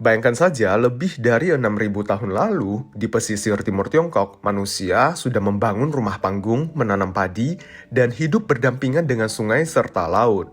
Bayangkan saja, lebih dari 6.000 tahun lalu, di pesisir timur Tiongkok, manusia sudah membangun rumah panggung, menanam padi, dan hidup berdampingan dengan sungai serta laut.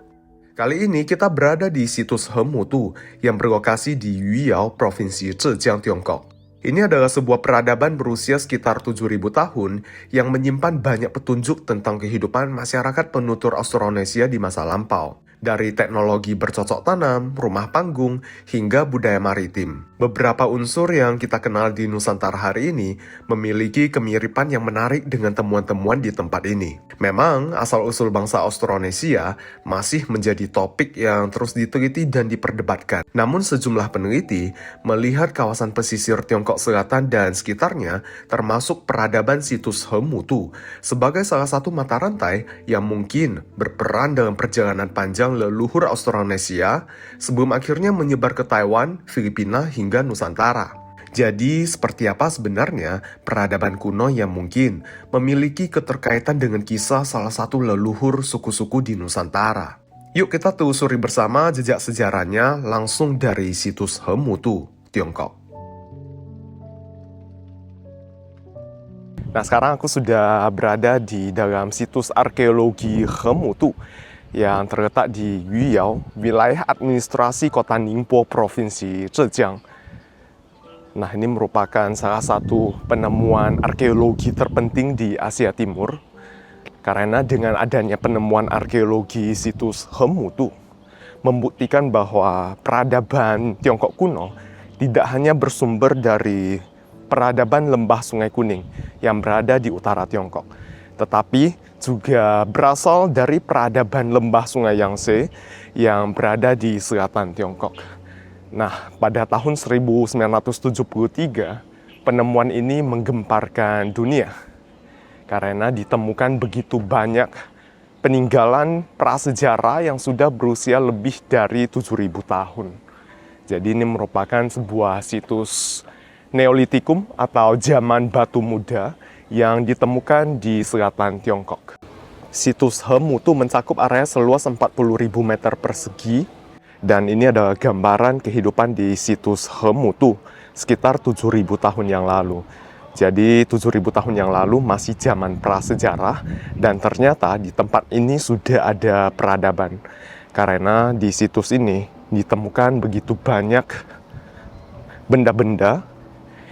Kali ini kita berada di situs Hemutu yang berlokasi di Yuyao, Provinsi Zhejiang, Tiongkok. Ini adalah sebuah peradaban berusia sekitar 7.000 tahun yang menyimpan banyak petunjuk tentang kehidupan masyarakat penutur Austronesia di masa lampau. Dari teknologi bercocok tanam, rumah panggung, hingga budaya maritim. Beberapa unsur yang kita kenal di Nusantara hari ini memiliki kemiripan yang menarik dengan temuan-temuan di tempat ini. Memang, asal-usul bangsa Austronesia masih menjadi topik yang terus diteliti dan diperdebatkan. Namun sejumlah peneliti melihat kawasan pesisir Tiongkok Selatan dan sekitarnya, termasuk peradaban situs Hemutu, sebagai salah satu mata rantai yang mungkin berperan dalam perjalanan panjang leluhur Austronesia sebelum akhirnya menyebar ke Taiwan, Filipina, hingga Nusantara. Jadi, seperti apa sebenarnya peradaban kuno yang mungkin memiliki keterkaitan dengan kisah salah satu leluhur suku-suku di Nusantara? Yuk kita telusuri bersama jejak sejarahnya langsung dari situs Hemutu, Tiongkok. Nah, sekarang aku sudah berada di dalam situs arkeologi Hemutu yang terletak di Yuyao, wilayah administrasi kota Ningbo, Provinsi Zhejiang. Nah, ini merupakan salah satu penemuan arkeologi terpenting di Asia Timur, karena dengan adanya penemuan arkeologi situs Hemutu, membuktikan bahwa peradaban Tiongkok kuno tidak hanya bersumber dari peradaban lembah Sungai Kuning yang berada di utara Tiongkok, tetapi juga berasal dari peradaban lembah Sungai Yangtze yang berada di selatan Tiongkok. Nah, pada tahun 1973, penemuan ini menggemparkan dunia karena ditemukan begitu banyak peninggalan prasejarah yang sudah berusia lebih dari 7.000 tahun. Jadi ini merupakan sebuah situs Neolitikum atau zaman batu muda yang ditemukan di selatan Tiongkok. Situs Hemutu mencakup area seluas 40.000 meter persegi, dan ini adalah gambaran kehidupan di situs Hemutu sekitar 7.000 tahun yang lalu. Jadi 7.000 tahun yang lalu masih zaman prasejarah, dan ternyata di tempat ini sudah ada peradaban. Karena di situs ini ditemukan begitu banyak benda-benda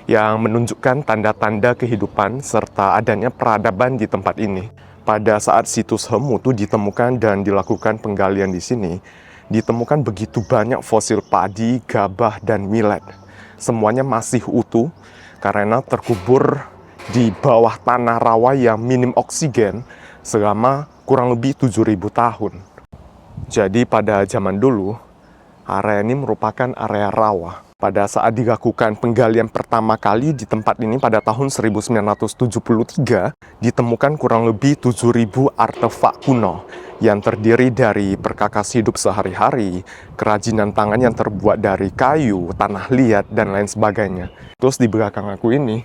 yang menunjukkan tanda-tanda kehidupan serta adanya peradaban di tempat ini. Pada saat situs Hemutu ditemukan dan dilakukan penggalian di sini, ditemukan begitu banyak fosil padi, gabah, dan millet. Semuanya masih utuh karena terkubur di bawah tanah rawa yang minim oksigen selama kurang lebih 7.000 tahun. Jadi pada zaman dulu, area ini merupakan area rawa. Pada saat dilakukan penggalian pertama kali di tempat ini pada tahun 1973, ditemukan kurang lebih 7.000 artefak kuno yang terdiri dari perkakas hidup sehari-hari, kerajinan tangan yang terbuat dari kayu, tanah liat, dan lain sebagainya. Terus di belakang aku ini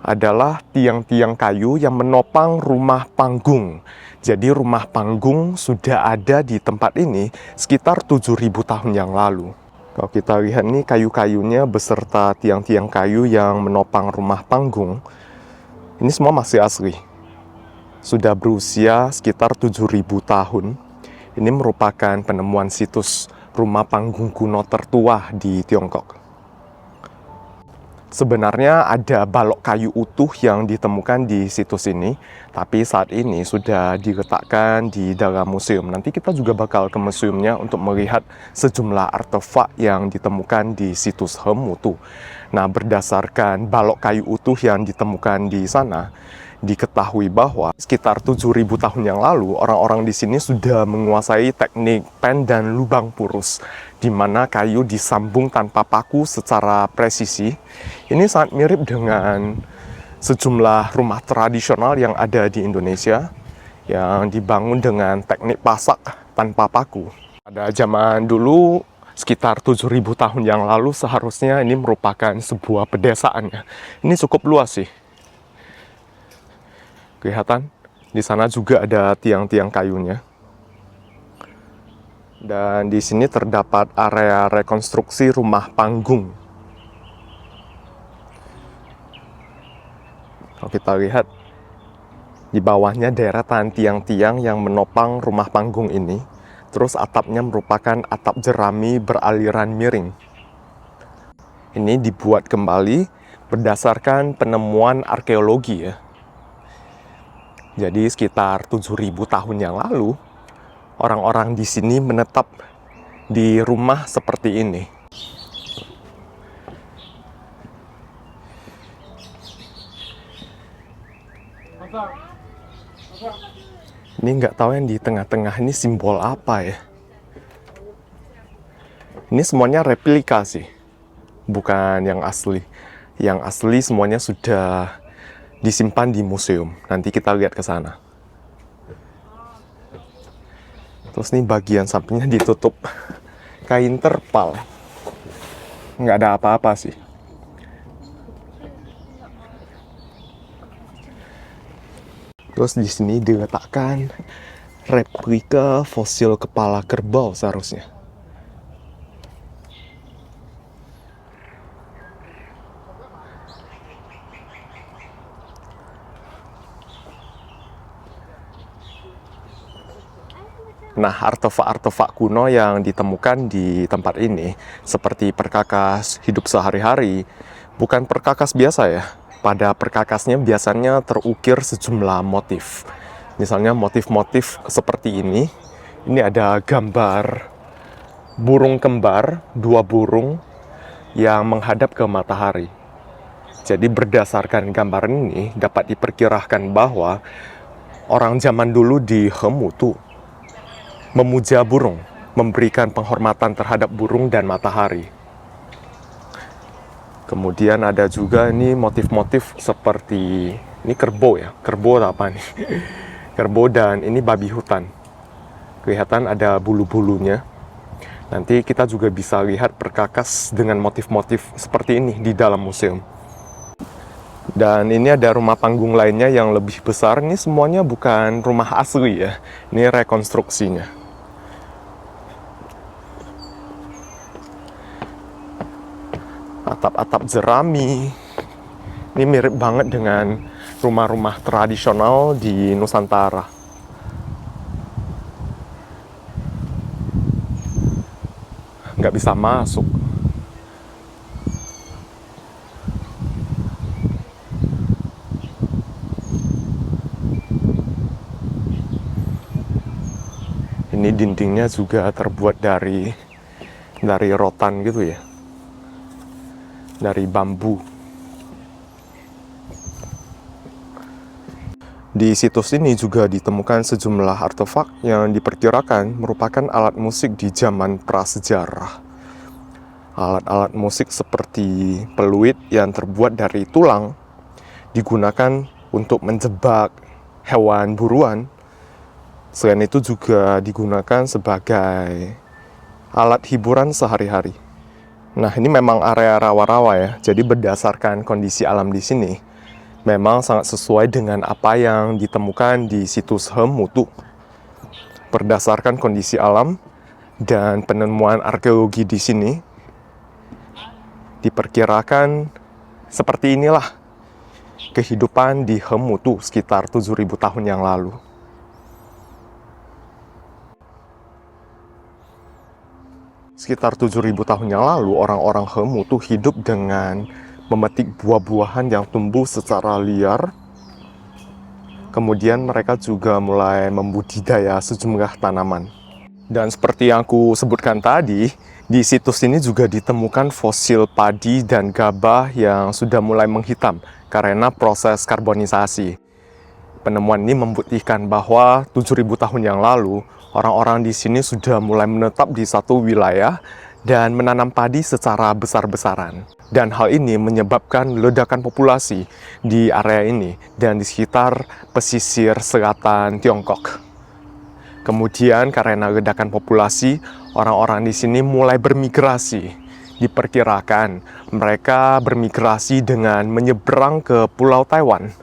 adalah tiang-tiang kayu yang menopang rumah panggung. Jadi rumah panggung sudah ada di tempat ini sekitar 7.000 tahun yang lalu. Kalau kita lihat nih kayu-kayunya beserta tiang-tiang kayu yang menopang rumah panggung, ini semua masih asli. Sudah berusia sekitar 7.000 tahun. Ini merupakan penemuan situs rumah panggung kuno tertua di Tiongkok. Sebenarnya ada balok kayu utuh yang ditemukan di situs ini, tapi saat ini sudah diletakkan di dalam museum. Nanti kita juga bakal ke museumnya untuk melihat sejumlah artefak yang ditemukan di situs Hemutu. Nah, berdasarkan balok kayu utuh yang ditemukan di sana, diketahui bahwa sekitar 7.000 tahun yang lalu, orang-orang di sini sudah menguasai teknik pen dan lubang purus, di mana kayu disambung tanpa paku secara presisi. Ini sangat mirip dengan sejumlah rumah tradisional yang ada di Indonesia, yang dibangun dengan teknik pasak tanpa paku. Pada zaman dulu, sekitar 7.000 tahun yang lalu, seharusnya ini merupakan sebuah pedesaan. Ini cukup luas sih. Kelihatan di sana juga ada tiang-tiang kayunya. Dan di sini terdapat area rekonstruksi rumah panggung. Kalau kita lihat, di bawahnya deretan tiang-tiang yang menopang rumah panggung ini. Terus atapnya merupakan atap jerami beraliran miring. Ini dibuat kembali berdasarkan penemuan arkeologi ya. Jadi sekitar 7.000 tahun yang lalu, orang-orang di sini menetap di rumah seperti ini. Ini nggak tahu yang di tengah-tengah ini simbol apa ya. Ini semuanya replika sih, bukan yang asli. Yang asli semuanya sudah disimpan di museum. Nanti kita lihat ke sana. Terus nih bagian sampingnya ditutup kain terpal. Nggak ada apa-apa sih. Terus di sini diletakkan replika fosil kepala kerbau seharusnya. Nah, artefak-artefak kuno yang ditemukan di tempat ini, seperti perkakas hidup sehari-hari, bukan perkakas biasa ya. Pada perkakasnya biasanya terukir sejumlah motif. Misalnya motif-motif seperti ini ada gambar burung kembar, 2 burung yang menghadap ke matahari. Jadi berdasarkan gambar ini dapat diperkirakan bahwa orang zaman dulu di Hemutu memuja burung, memberikan penghormatan terhadap burung dan matahari. Kemudian ada juga ini motif-motif seperti ini kerbau ya, kerbau apa nih? Kerbau dan ini babi hutan. Kelihatan ada bulu-bulunya. Nanti kita juga bisa lihat perkakas dengan motif-motif seperti ini di dalam museum. Dan ini ada rumah panggung lainnya yang lebih besar. Ini semuanya bukan rumah asli ya, ini rekonstruksinya. Atap-atap jerami. Ini mirip banget dengan rumah-rumah tradisional di Nusantara. Nggak bisa masuk. Ini dindingnya juga terbuat dari rotan gitu ya. Dari bambu. Di situs ini juga ditemukan sejumlah artefak yang diperkirakan merupakan alat musik di zaman prasejarah. Alat-alat musik seperti peluit yang terbuat dari tulang digunakan untuk menjebak hewan buruan. Selain itu juga digunakan sebagai alat hiburan sehari-hari. Nah, ini memang area rawa-rawa ya. Jadi berdasarkan kondisi alam di sini, memang sangat sesuai dengan apa yang ditemukan di situs Hemutu. Berdasarkan kondisi alam dan penemuan arkeologi di sini, diperkirakan seperti inilah kehidupan di Hemutu sekitar 7.000 tahun yang lalu. Sekitar 7.000 tahun yang lalu, orang-orang Hemutu hidup dengan memetik buah-buahan yang tumbuh secara liar. Kemudian mereka juga mulai membudidaya sejumlah tanaman. Dan seperti yang aku sebutkan tadi, di situs ini juga ditemukan fosil padi dan gabah yang sudah mulai menghitam karena proses karbonisasi. Penemuan ini membuktikan bahwa 7.000 tahun yang lalu, orang-orang di sini sudah mulai menetap di satu wilayah dan menanam padi secara besar-besaran. Dan hal ini menyebabkan ledakan populasi di area ini dan di sekitar pesisir selatan Tiongkok. Kemudian karena ledakan populasi, orang-orang di sini mulai bermigrasi. Diperkirakan mereka bermigrasi dengan menyeberang ke Pulau Taiwan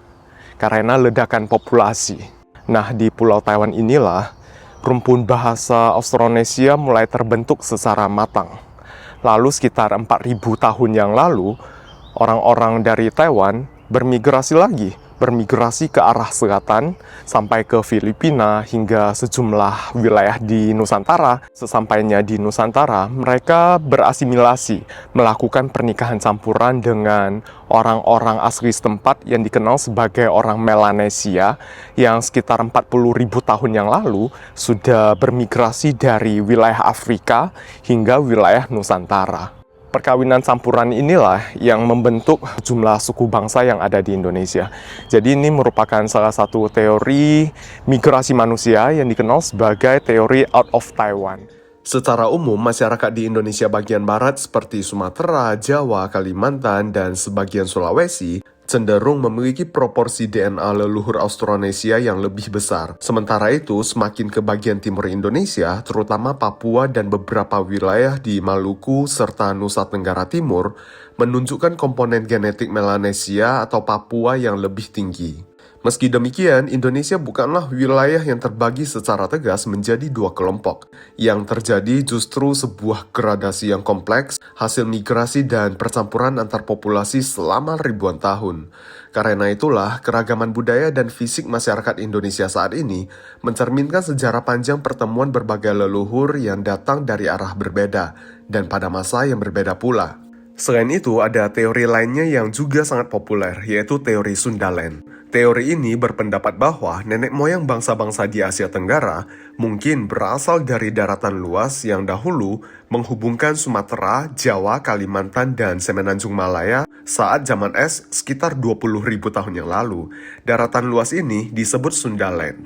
karena ledakan populasi. Nah, di Pulau Taiwan inilah rumpun bahasa Austronesia mulai terbentuk secara matang. Lalu sekitar 4.000 tahun yang lalu, orang-orang dari Taiwan bermigrasi ke arah selatan sampai ke Filipina hingga sejumlah wilayah di Nusantara. Sesampainya di Nusantara, mereka berasimilasi, melakukan pernikahan campuran dengan orang-orang asli setempat yang dikenal sebagai orang Melanesia yang sekitar 40.000 tahun yang lalu sudah bermigrasi dari wilayah Afrika hingga wilayah Nusantara. Perkawinan campuran inilah yang membentuk jumlah suku bangsa yang ada di Indonesia. Jadi ini merupakan salah satu teori migrasi manusia yang dikenal sebagai teori out of Taiwan. Secara umum, masyarakat di Indonesia bagian barat seperti Sumatera, Jawa, Kalimantan, dan sebagian Sulawesi cenderung memiliki proporsi DNA leluhur Austronesia yang lebih besar. Sementara itu, semakin ke bagian timur Indonesia, terutama Papua dan beberapa wilayah di Maluku serta Nusa Tenggara Timur, menunjukkan komponen genetik Melanesia atau Papua yang lebih tinggi. Meski demikian, Indonesia bukanlah wilayah yang terbagi secara tegas menjadi dua kelompok. Yang terjadi justru sebuah gradasi yang kompleks, hasil migrasi dan percampuran antar populasi selama ribuan tahun. Karena itulah, keragaman budaya dan fisik masyarakat Indonesia saat ini mencerminkan sejarah panjang pertemuan berbagai leluhur yang datang dari arah berbeda, dan pada masa yang berbeda pula. Selain itu, ada teori lainnya yang juga sangat populer, yaitu teori Sundaland. Teori ini berpendapat bahwa nenek moyang bangsa-bangsa di Asia Tenggara mungkin berasal dari daratan luas yang dahulu menghubungkan Sumatera, Jawa, Kalimantan, dan Semenanjung Malaya saat zaman es sekitar 20.000 tahun yang lalu. Daratan luas ini disebut Sundaland.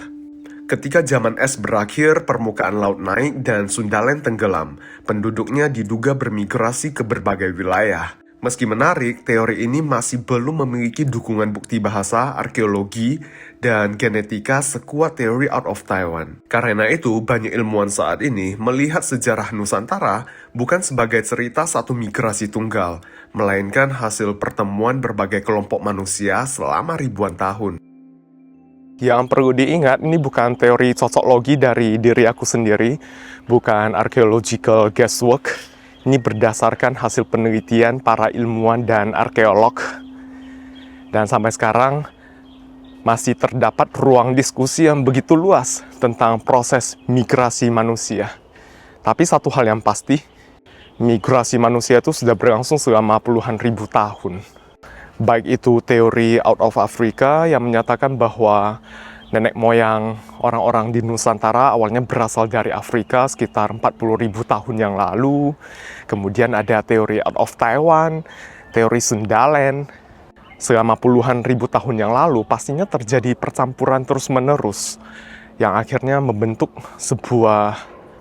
Ketika zaman es berakhir, permukaan laut naik dan Sundaland tenggelam. Penduduknya diduga bermigrasi ke berbagai wilayah. Meski menarik, teori ini masih belum memiliki dukungan bukti bahasa, arkeologi, dan genetika sekuat teori out of Taiwan. Karena itu, banyak ilmuwan saat ini melihat sejarah Nusantara bukan sebagai cerita satu migrasi tunggal, melainkan hasil pertemuan berbagai kelompok manusia selama ribuan tahun. Yang perlu diingat, ini bukan teori cocoklogi dari diri aku sendiri, bukan archaeological guesswork. Ini berdasarkan hasil penelitian para ilmuwan dan arkeolog. Dan sampai sekarang masih terdapat ruang diskusi yang begitu luas tentang proses migrasi manusia. Tapi satu hal yang pasti, migrasi manusia itu sudah berlangsung selama puluhan ribu tahun. Baik itu teori out of Africa yang menyatakan bahwa nenek moyang orang-orang di Nusantara awalnya berasal dari Afrika sekitar 40.000 tahun yang lalu. Kemudian ada teori out of Taiwan, teori Sundaland. Selama puluhan ribu tahun yang lalu pastinya terjadi percampuran terus-menerus yang akhirnya membentuk sebuah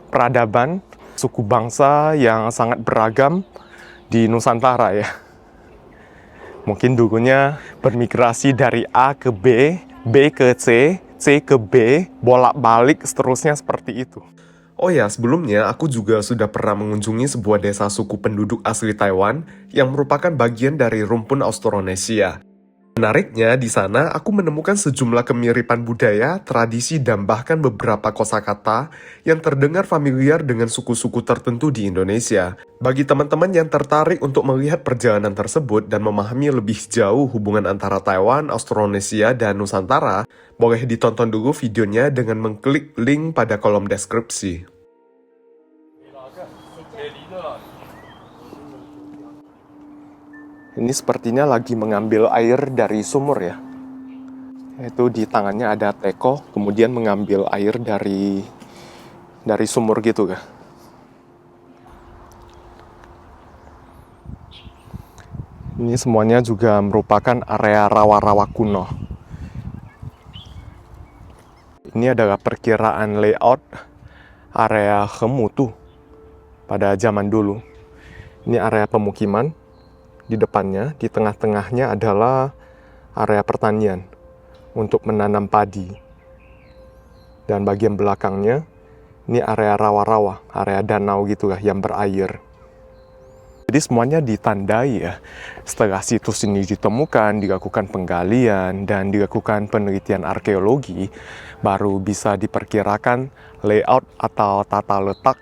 peradaban suku bangsa yang sangat beragam di Nusantara ya. Mungkin dulunya bermigrasi dari A ke B, B ke C, C ke B, bolak-balik seterusnya seperti itu. Oh ya, sebelumnya aku juga sudah pernah mengunjungi sebuah desa suku penduduk asli Taiwan yang merupakan bagian dari rumpun Austronesia. Menariknya, di sana aku menemukan sejumlah kemiripan budaya, tradisi, dan bahkan beberapa kosakata yang terdengar familiar dengan suku-suku tertentu di Indonesia. Bagi teman-teman yang tertarik untuk melihat perjalanan tersebut dan memahami lebih jauh hubungan antara Taiwan, Austronesia, dan Nusantara, boleh ditonton dulu videonya dengan mengklik link pada kolom deskripsi. Ini sepertinya lagi mengambil air dari sumur ya. Itu di tangannya ada teko, kemudian mengambil air dari sumur gitu kan. Ini semuanya juga merupakan area rawa-rawa kuno. Ini adalah perkiraan layout area Hemutu pada zaman dulu. Ini area pemukiman. Di depannya, di tengah-tengahnya adalah area pertanian untuk menanam padi. Dan bagian belakangnya, ini area rawa-rawa, area danau gitu lah yang berair. Jadi semuanya ditandai ya. Setelah situs ini ditemukan, dilakukan penggalian, dan dilakukan penelitian arkeologi, baru bisa diperkirakan layout atau tata letak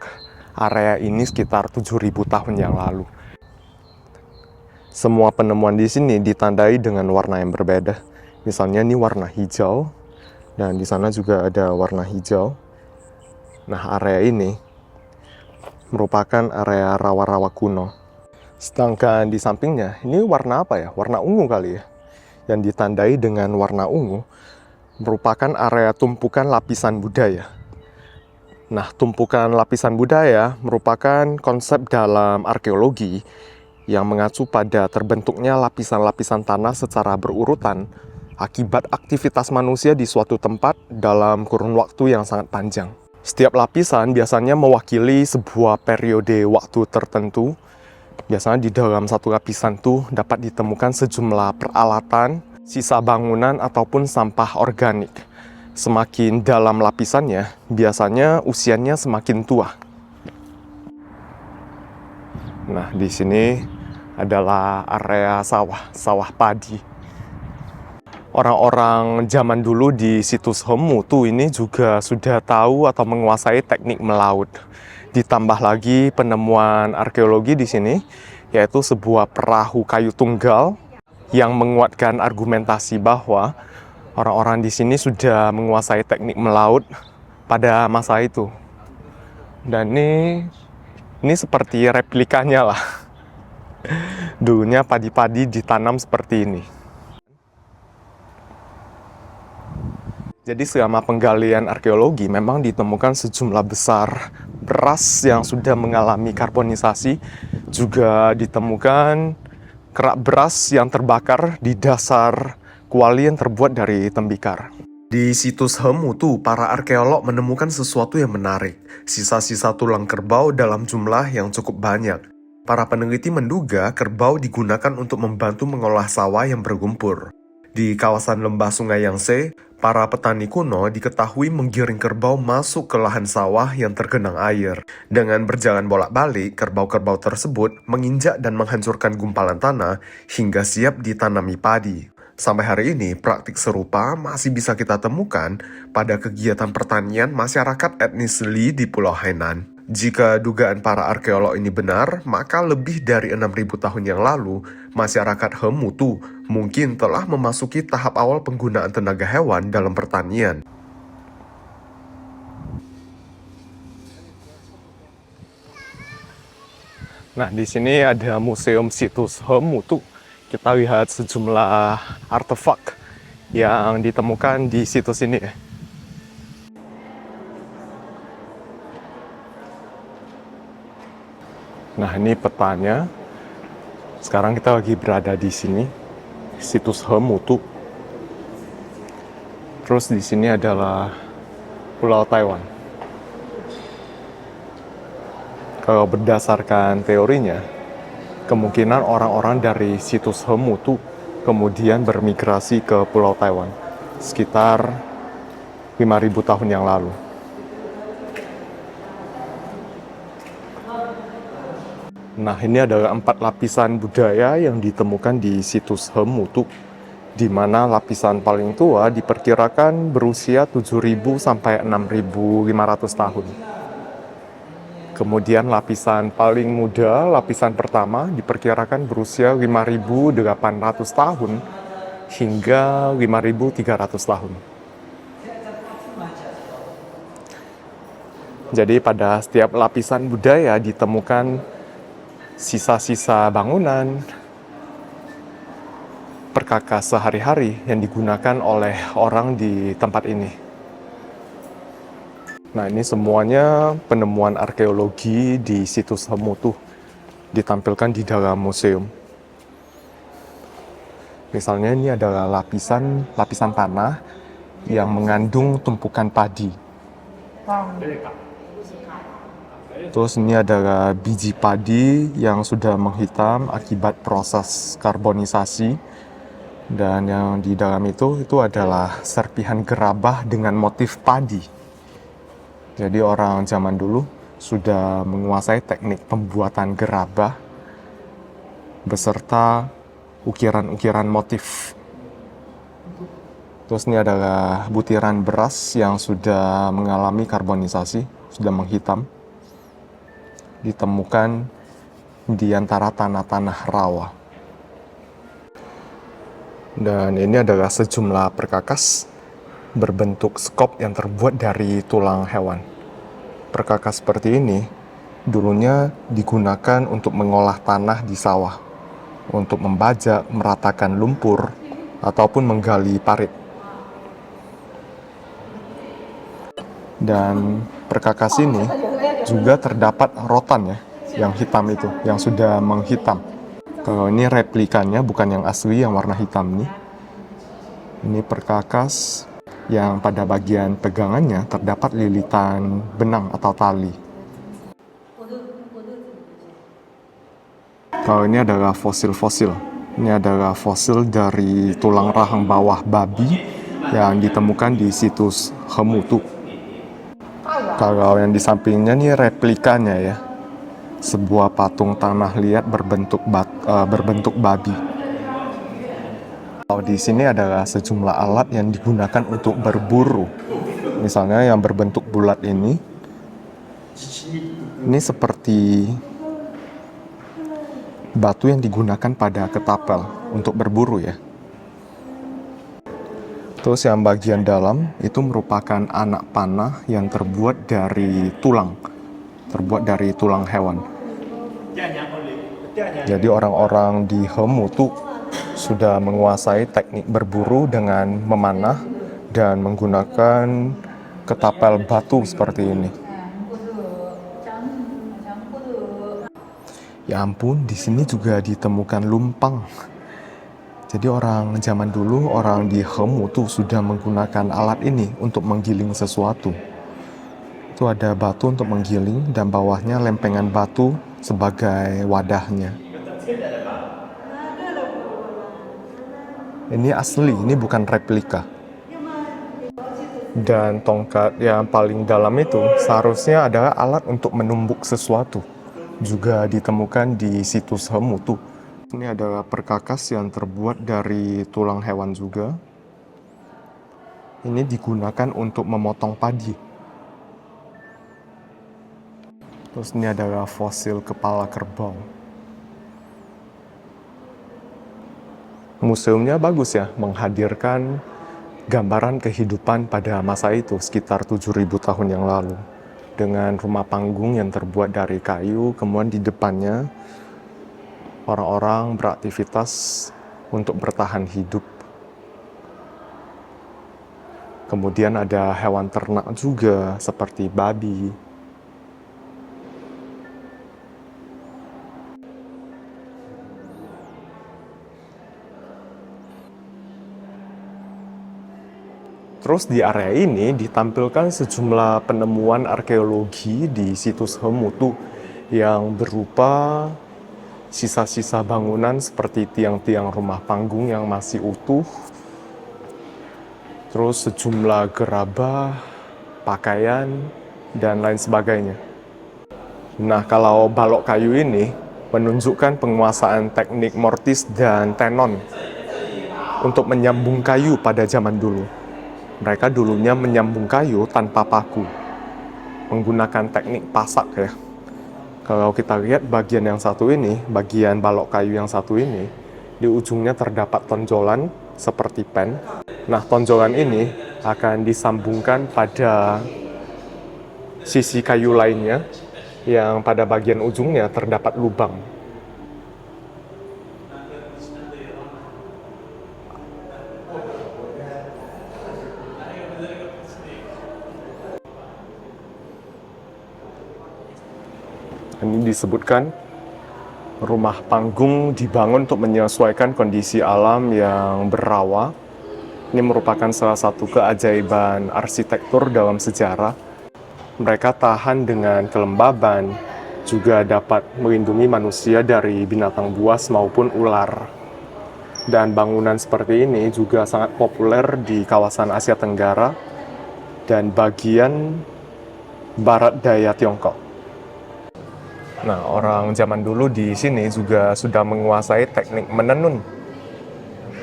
area ini sekitar 7.000 tahun yang lalu. Semua penemuan di sini ditandai dengan warna yang berbeda. Misalnya ini warna hijau, dan di sana juga ada warna hijau. Nah, area ini merupakan area rawa-rawa kuno. Sedangkan di sampingnya, ini warna apa ya? Warna ungu kali ya. Yang ditandai dengan warna ungu merupakan area tumpukan lapisan budaya. Nah, tumpukan lapisan budaya merupakan konsep dalam arkeologi yang mengacu pada terbentuknya lapisan-lapisan tanah secara berurutan akibat aktivitas manusia di suatu tempat dalam kurun waktu yang sangat panjang. Setiap lapisan biasanya mewakili sebuah periode waktu tertentu. Biasanya di dalam satu lapisan tuh dapat ditemukan sejumlah peralatan, sisa bangunan, ataupun sampah organik. Semakin dalam lapisannya, biasanya usianya semakin tua. Nah, di sini adalah area sawah padi. Orang-orang zaman dulu di situs Hemutu ini juga sudah tahu atau menguasai teknik melaut. Ditambah lagi penemuan arkeologi di sini, yaitu sebuah perahu kayu tunggal yang menguatkan argumentasi bahwa orang-orang di sini sudah menguasai teknik melaut pada masa itu. Dan ini seperti replikanya lah. Dulunya padi-padi ditanam seperti ini. Jadi selama penggalian arkeologi memang ditemukan sejumlah besar beras yang sudah mengalami karbonisasi. Juga ditemukan kerak beras yang terbakar di dasar kuali yang terbuat dari tembikar. Di situs Hemutu, para arkeolog menemukan sesuatu yang menarik. Sisa-sisa tulang kerbau dalam jumlah yang cukup banyak. Para peneliti menduga kerbau digunakan untuk membantu mengolah sawah yang berlumpur. Di kawasan lembah Sungai Yangtze, para petani kuno diketahui menggiring kerbau masuk ke lahan sawah yang tergenang air. Dengan berjalan bolak-balik, kerbau-kerbau tersebut menginjak dan menghancurkan gumpalan tanah hingga siap ditanami padi. Sampai hari ini, praktik serupa masih bisa kita temukan pada kegiatan pertanian masyarakat etnis Li di Pulau Hainan. Jika dugaan para arkeolog ini benar, maka lebih dari 6.000 tahun yang lalu, masyarakat Hemutu mungkin telah memasuki tahap awal penggunaan tenaga hewan dalam pertanian. Nah, di sini ada museum situs Hemutu. Kita lihat sejumlah artefak yang ditemukan di situs ini ya. Nah, ini petanya. Sekarang kita lagi berada di sini, situs Hemutu. Terus di sini adalah Pulau Taiwan. Kalau berdasarkan teorinya, kemungkinan orang-orang dari situs Hemutu kemudian bermigrasi ke Pulau Taiwan sekitar 5.000 tahun yang lalu. Nah, ini adalah 4 lapisan budaya yang ditemukan di situs Hemutu, di mana lapisan paling tua diperkirakan berusia 7.000 sampai 6.500 tahun. Kemudian lapisan paling muda, lapisan pertama, diperkirakan berusia 5.800 tahun hingga 5.300 tahun. Jadi pada setiap lapisan budaya ditemukan sisa-sisa bangunan, perkakas sehari-hari yang digunakan oleh orang di tempat ini. Nah, ini semuanya penemuan arkeologi di situs Hemutu ditampilkan di dalam museum. Misalnya ini adalah lapisan tanah yang mengandung tumpukan padi. Terus ini adalah biji padi yang sudah menghitam akibat proses karbonisasi. Dan yang di dalam itu adalah serpihan gerabah dengan motif padi. Jadi orang zaman dulu sudah menguasai teknik pembuatan gerabah beserta ukiran-ukiran motif. Terus ini adalah butiran beras yang sudah mengalami karbonisasi, sudah menghitam. Ditemukan di antara tanah-tanah rawa. Dan ini adalah sejumlah perkakas berbentuk skop yang terbuat dari tulang hewan. Perkakas seperti ini dulunya digunakan untuk mengolah tanah di sawah, untuk membajak, meratakan lumpur, ataupun menggali parit. Dan perkakas ini juga terdapat rotan ya, yang hitam itu, yang sudah menghitam. Kalau ini replikannya, bukan yang asli yang warna hitam nih. Ini perkakas yang pada bagian pegangannya terdapat lilitan benang atau tali. Kalau ini adalah fosil-fosil. Ini adalah fosil dari tulang rahang bawah babi yang ditemukan di situs Hemutu. Kalau yang di sampingnya nih replikanya ya, sebuah patung tanah liat berbentuk babi. Kalau di sini adalah sejumlah alat yang digunakan untuk berburu. Misalnya yang berbentuk bulat ini seperti batu yang digunakan pada ketapel untuk berburu ya. Terus yang bagian dalam itu merupakan anak panah yang terbuat dari tulang hewan. Jadi orang-orang di Hemutu sudah menguasai teknik berburu dengan memanah dan menggunakan ketapel batu seperti ini. Ya ampun, di sini juga ditemukan lumpang. Jadi orang zaman dulu, orang di Hemutu sudah menggunakan alat ini untuk menggiling sesuatu. Itu ada batu untuk menggiling dan bawahnya lempengan batu sebagai wadahnya. Ini asli, ini bukan replika. Dan tongkat yang paling dalam itu seharusnya adalah alat untuk menumbuk sesuatu. Juga ditemukan di situs Hemutu. Ini adalah perkakas yang terbuat dari tulang hewan juga. Ini digunakan untuk memotong padi. Terus ini adalah fosil kepala kerbau. Museumnya bagus ya, menghadirkan gambaran kehidupan pada masa itu, sekitar 7.000 tahun yang lalu. Dengan rumah panggung yang terbuat dari kayu, kemudian di depannya orang-orang beraktivitas untuk bertahan hidup. Kemudian ada hewan ternak juga, seperti babi. Terus di area ini ditampilkan sejumlah penemuan arkeologi di situs Hemutu yang berupa sisa-sisa bangunan seperti tiang-tiang rumah panggung yang masih utuh, terus sejumlah gerabah, pakaian, dan lain sebagainya. Nah, kalau balok kayu ini menunjukkan penguasaan teknik mortis dan tenon untuk menyambung kayu pada zaman dulu. Mereka dulunya menyambung kayu tanpa paku, menggunakan teknik pasak ya. Kalau kita lihat bagian yang satu ini, bagian balok kayu yang satu ini, di ujungnya terdapat tonjolan seperti pen. Nah, tonjolan ini akan disambungkan pada sisi kayu lainnya yang pada bagian ujungnya terdapat lubang. Ini disebutkan rumah panggung dibangun untuk menyesuaikan kondisi alam yang berawa. Ini merupakan salah satu keajaiban arsitektur dalam sejarah. Mereka tahan dengan kelembaban, juga dapat melindungi manusia dari binatang buas maupun ular. Dan bangunan seperti ini juga sangat populer di kawasan Asia Tenggara dan bagian barat daya Tiongkok. Nah, orang zaman dulu di sini juga sudah menguasai teknik menenun.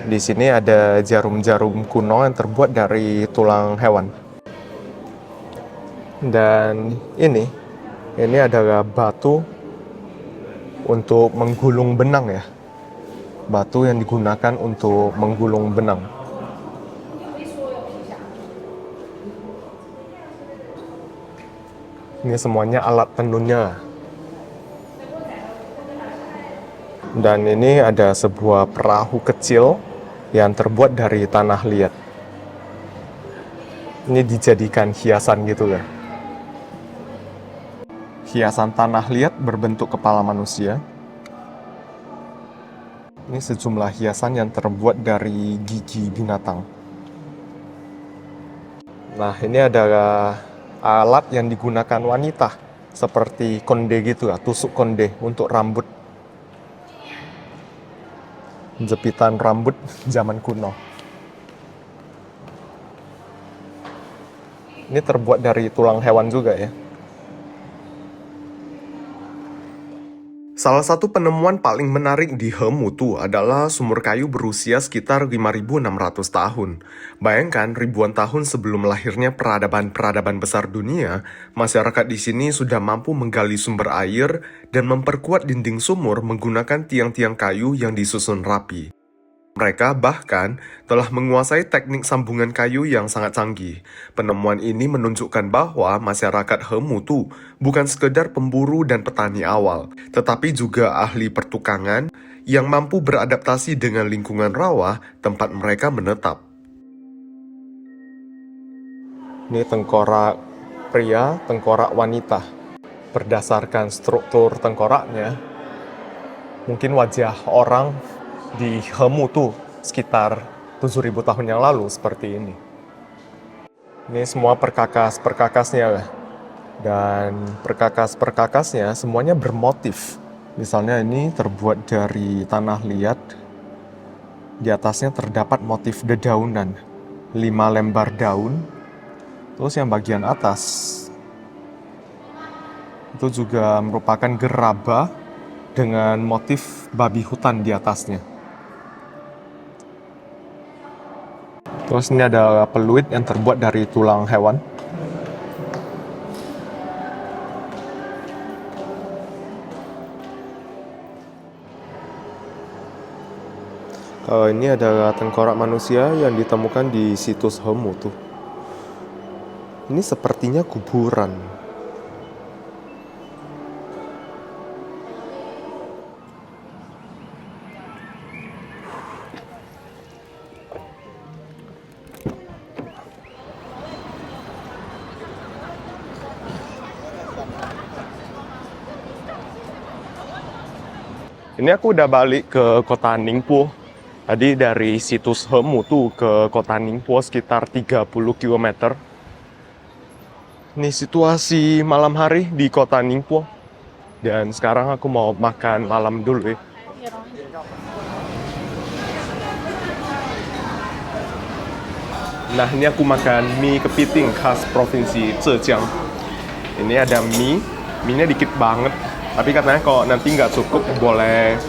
Di sini ada jarum-jarum kuno yang terbuat dari tulang hewan. Dan ini adalah batu untuk menggulung benang ya. Batu yang digunakan untuk menggulung benang. Ini semuanya alat tenunnya. Dan ini ada sebuah perahu kecil yang terbuat dari tanah liat. Ini dijadikan hiasan gitu ya. Hiasan tanah liat berbentuk kepala manusia. Ini sejumlah hiasan yang terbuat dari gigi binatang. Nah, ini adalah alat yang digunakan wanita, seperti konde gitu ya, tusuk konde untuk rambut. Jepitan rambut zaman kuno. Ini terbuat dari tulang hewan juga ya. Salah satu penemuan paling menarik di Hemutu adalah sumur kayu berusia sekitar 5.600 tahun. Bayangkan ribuan tahun sebelum lahirnya peradaban-peradaban besar dunia, masyarakat di sini sudah mampu menggali sumber air dan memperkuat dinding sumur menggunakan tiang-tiang kayu yang disusun rapi. Mereka bahkan telah menguasai teknik sambungan kayu yang sangat canggih. Penemuan ini menunjukkan bahwa masyarakat Hemutu bukan sekedar pemburu dan petani awal, tetapi juga ahli pertukangan yang mampu beradaptasi dengan lingkungan rawa tempat mereka menetap. Ini tengkorak pria, tengkorak wanita. Berdasarkan struktur tengkoraknya, mungkin wajah orang di Hemutu sekitar 7.000 tahun yang lalu seperti ini. Ini semua perkakas-perkakasnya lah. Dan perkakas-perkakasnya semuanya bermotif. Misalnya ini terbuat dari tanah liat. Di atasnya terdapat motif dedaunan. 5 lembar daun. Terus yang bagian atas itu juga merupakan gerabah dengan motif babi hutan di atasnya. Terus ini ada peluit yang terbuat dari tulang hewan. Ini adalah tengkorak manusia yang ditemukan di situs Hemutu. Ini sepertinya kuburan. Ini aku udah balik ke kota Ningpo. Tadi dari situs Hemutu ke kota Ningpo sekitar 30 km. Ini situasi malam hari di kota Ningpo. Dan sekarang aku mau makan malam dulu ya. Nah, ini aku makan mie kepiting khas provinsi Zhejiang. Ini ada mie-nya dikit banget. Tapi katanya kalau nanti nggak cukup boleh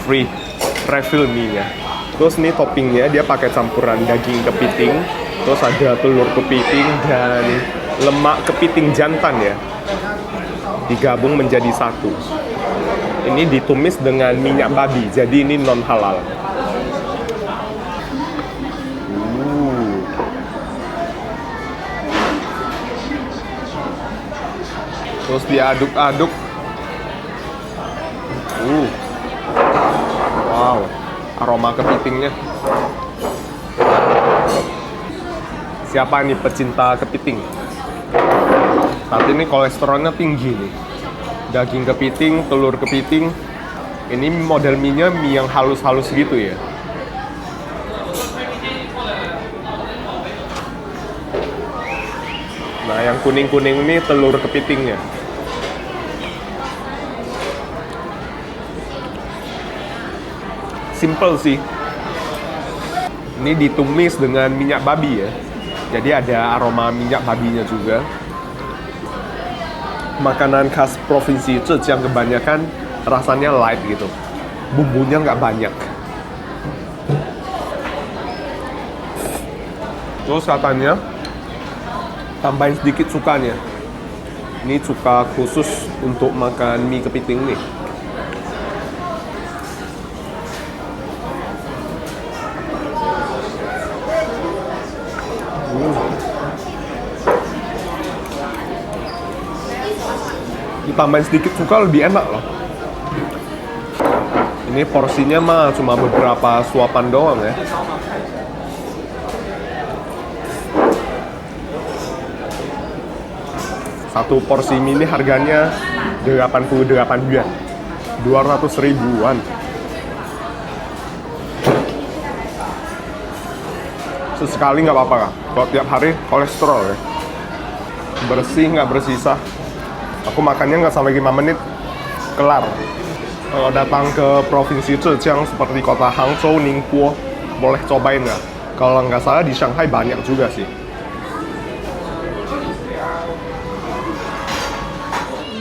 free refill mie-nya. Terus ini toppingnya dia pakai campuran daging kepiting, terus ada telur kepiting dan lemak kepiting jantan ya. Digabung menjadi satu. Ini ditumis dengan minyak babi, jadi ini non halal. Terus diaduk-aduk. Wow, aroma kepitingnya. Siapa nih pecinta kepiting? Saat ini kolesterolnya tinggi nih. Daging kepiting, telur kepiting. Ini model mie-nya mie yang halus-halus gitu ya. Nah, yang kuning-kuning ini telur kepitingnya. Simple sih. Ini ditumis dengan minyak babi ya. Jadi ada aroma minyak babinya juga. Makanan khas provinsi Zhejiang kebanyakan rasanya light gitu. Bumbunya nggak banyak. Terus katanya tambahin sedikit cukanya. Ini cuka khusus untuk makan mie kepiting nih. Ditambahin sedikit cuka lebih enak loh. Ini porsinya mah cuma beberapa suapan doang ya. Satu porsi mie ini harganya 88 yuan, 200 ribuan. Sesekali nggak apa-apa kak, kalau tiap hari kolesterol ya. Bersih nggak bersisa. Aku makannya nggak sampai 5 menit, kelar. Kalau datang ke provinsi Zhejiang seperti kota Hangzhou, Ningbo, boleh cobain nggak? Kalau nggak salah di Shanghai banyak juga sih.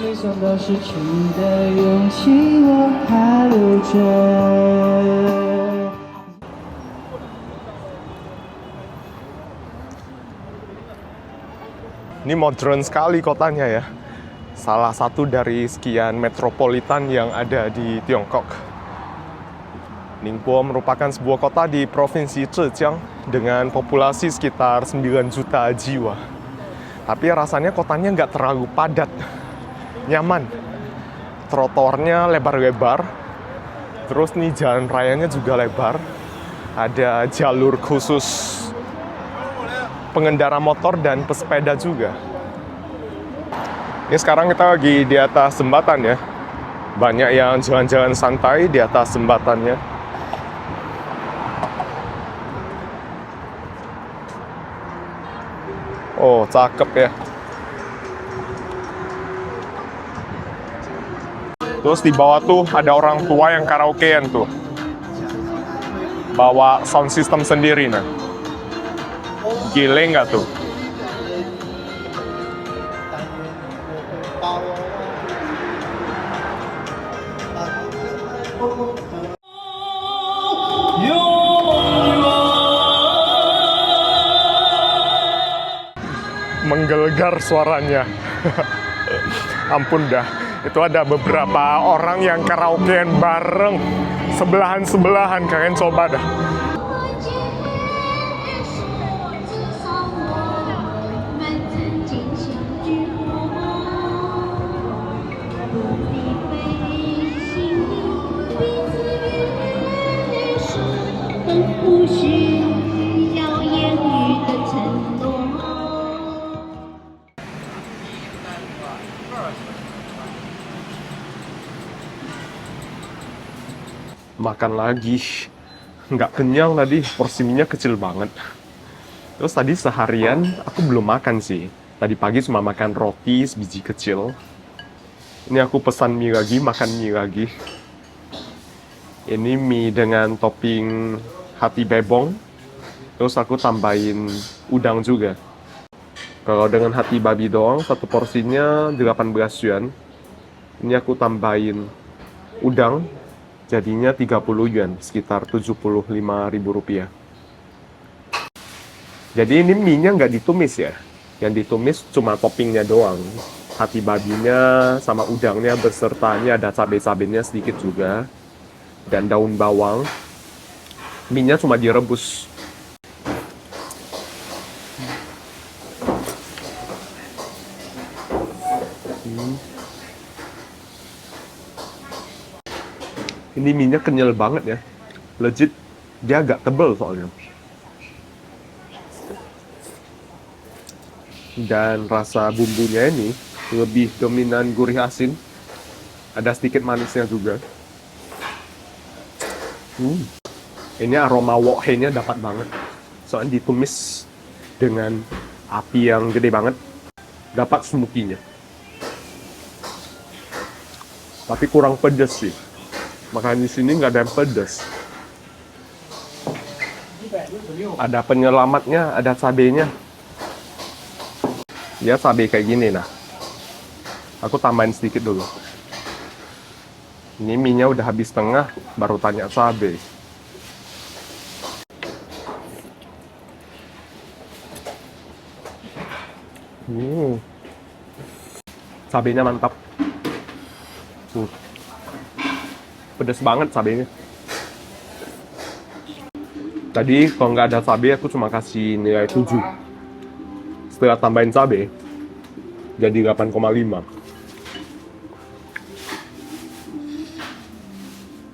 没想到失去的勇气我还留着。 Ini modern sekali kotanya ya. Salah satu dari sekian metropolitan yang ada di Tiongkok. Ningbo merupakan sebuah kota di provinsi Zhejiang dengan populasi sekitar 9 juta jiwa. Tapi rasanya kotanya nggak terlalu padat, nyaman. Trotoarnya lebar-lebar, terus nih jalan rayanya juga lebar. Ada jalur khusus pengendara motor dan pesepeda juga. Ini sekarang kita lagi di atas jembatan ya. Banyak yang jalan-jalan santai di atas jembatannya. Oh, cakep ya. Terus di bawah tuh ada orang tua yang karaokean tuh. Bawa sound system sendiri nah. Gile nggak tuh? Menggelegar suaranya. Ampun dah. Itu ada beberapa orang yang karaokean bareng. Sebelahan-sebelahan, kalian coba dah. Makan lagi, nggak kenyang tadi, porsi mie-nya kecil banget. Terus tadi seharian aku belum makan sih. Tadi pagi cuma makan roti sebiji kecil. Ini aku pesan mie lagi, makan mie lagi. Ini mie dengan topping hati bebong. Terus aku tambahin udang juga. Kalau dengan hati babi doang, satu porsinya 18 yuan. Ini aku tambahin udang. Jadinya 30 yuan, sekitar 75.000 rupiah. Jadi ini mie-nya nggak ditumis ya. Yang ditumis cuma toppingnya doang. Hati babinya sama udangnya besertanya ada cabai-cabainya sedikit juga. Dan daun bawang. Mie-nya cuma direbus. Ini mie-nya kenyal banget ya. Legit, dia agak tebel soalnya. Dan rasa bumbunya ini lebih dominan gurih asin. Ada sedikit manisnya juga. Ini aroma wokhenya dapat banget. Soalnya ditumis dengan api yang gede banget. Dapat smoky-nya. Tapi kurang pedas sih. Makanya di sini nggak ada yang pedas. Ada penyelamatnya, ada cabenya. Ya cabai kayak gini nah. Aku tambahin sedikit dulu. Ini mie-nya udah habis setengah, baru tanya cabai. Cabenya mantap. Pedes banget cabenya. Tadi kalau nggak ada cabai aku cuma kasih nilai 7. Setelah tambahin cabai, jadi 8,5.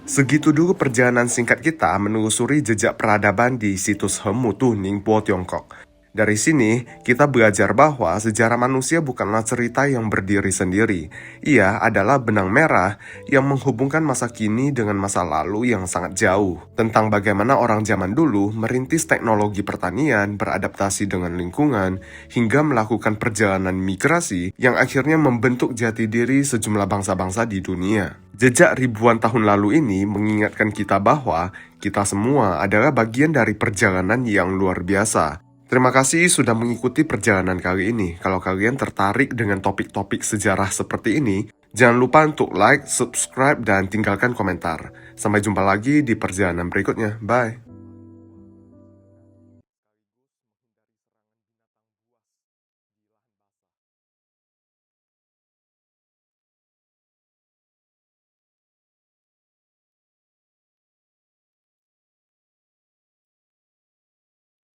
Segitu dulu perjalanan singkat kita menelusuri jejak peradaban di situs Hemutu Ningpo, Tiongkok. Dari sini, kita belajar bahwa sejarah manusia bukanlah cerita yang berdiri sendiri. Ia adalah benang merah yang menghubungkan masa kini dengan masa lalu yang sangat jauh. Tentang bagaimana orang zaman dulu merintis teknologi pertanian, beradaptasi dengan lingkungan, hingga melakukan perjalanan migrasi yang akhirnya membentuk jati diri sejumlah bangsa-bangsa di dunia. Jejak ribuan tahun lalu ini mengingatkan kita bahwa kita semua adalah bagian dari perjalanan yang luar biasa. Terima kasih sudah mengikuti perjalanan kali ini. Kalau kalian tertarik dengan topik-topik sejarah seperti ini, jangan lupa untuk like, subscribe, dan tinggalkan komentar. Sampai jumpa lagi di perjalanan berikutnya. Bye!